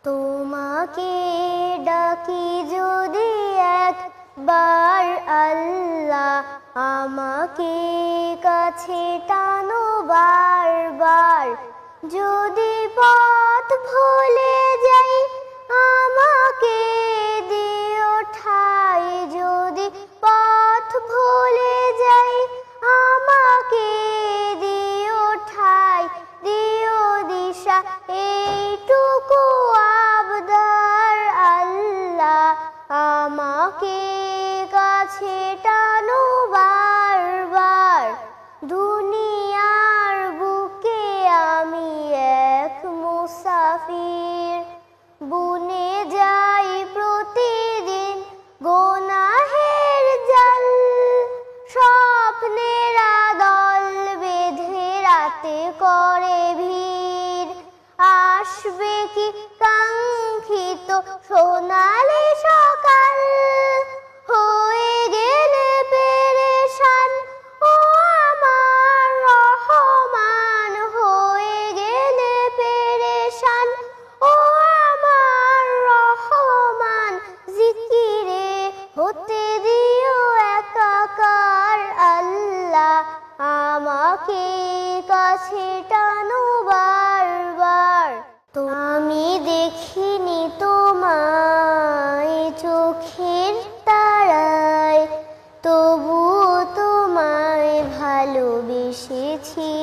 তোমাকে ডাকি যদি একবার আল্লাহ, আমাকে কাছে টানো বারবার। যদি পথ ভুলে যাই আমাকে দিও ঠাই, যদি পথ ভুলে যাই আমাকে দিও ঠাই, দিও দিশা এইটুকু আবদার আল্লাহ, আমাকে কাছে টানো বারবার। দুনিয়ার বুকে আমি এক মুসাফির, বুনে যাই প্রতিদিন গোনাহের জাল। স্বপ্নের দল বেঁধে রাতে করে ভিড়, আসবে কি কাঙ্ক্ষিত সোনালি সকাল। হয়ে গেলে পেরেশান ও আমার রহমান, হয়ে গেলে পেরেশান ও আমার রহমান। জিকিরে হতে দিও একাকার আল্লাহ, আমাকে কাছে টানো বারবার। তো আমি দেখিনি তোমায় চোখের তারায়, তবুও তোমায় ভালোবেসেছি।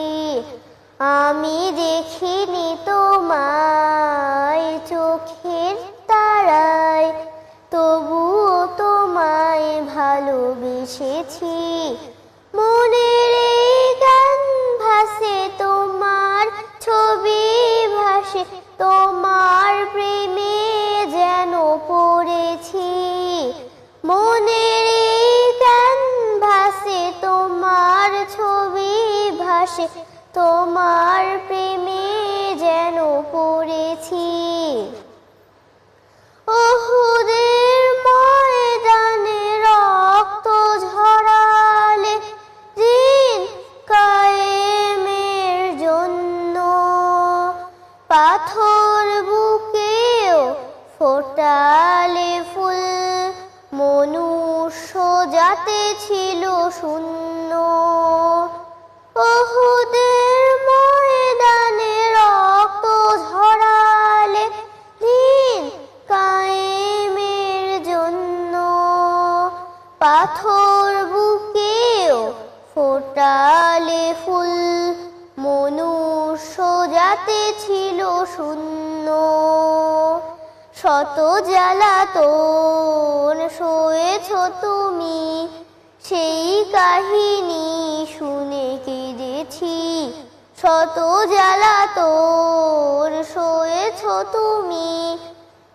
আমি দেখিনি তোমায় চোখের তারায়, তবুও তোমায় ভালোবেসেছি। মনের এই ক্যানভাসে তোমার ছবি ভাসে, তোমার প্রেমে যেন পড়েছি। মনের এই ক্যানভাসে তোমার ছবি ভাসে, তোমার প্রেমে যেন পড়েছি। উহুদের ময়দানে রক্ত ঝরালে দিন কায়েমের জন্য, পাথর বুকেও ফোটালে ফুল, মনুষ্য জাতি ছিল শূন্য। উহুদের ময়দানে রক্ত ঝরালে দিন কায়েমের জন্য, পাথর বুকেও ফোটালে ফুল, মনুষ্য জাতি ছিল শূন্য। শত জ্বালাতন সয়েছ তুমি, সেই কাহিনী শুনে কেঁদেছি। শত জ্বালাতন সয়েছ তুমি,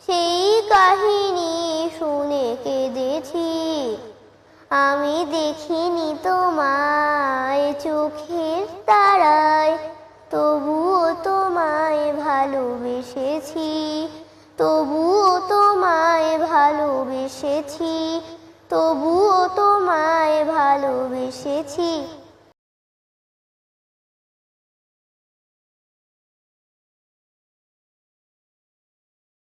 সেই কাহিনী শুনে কেঁদেছি। আমি দেখিনি তোমায় চোখের তারায়, তবুও তোমায় ভালোবেসেছি। তবুও তোমায় ভালোবেসেছি, তবুও তোমায় ভালোবেসেছি।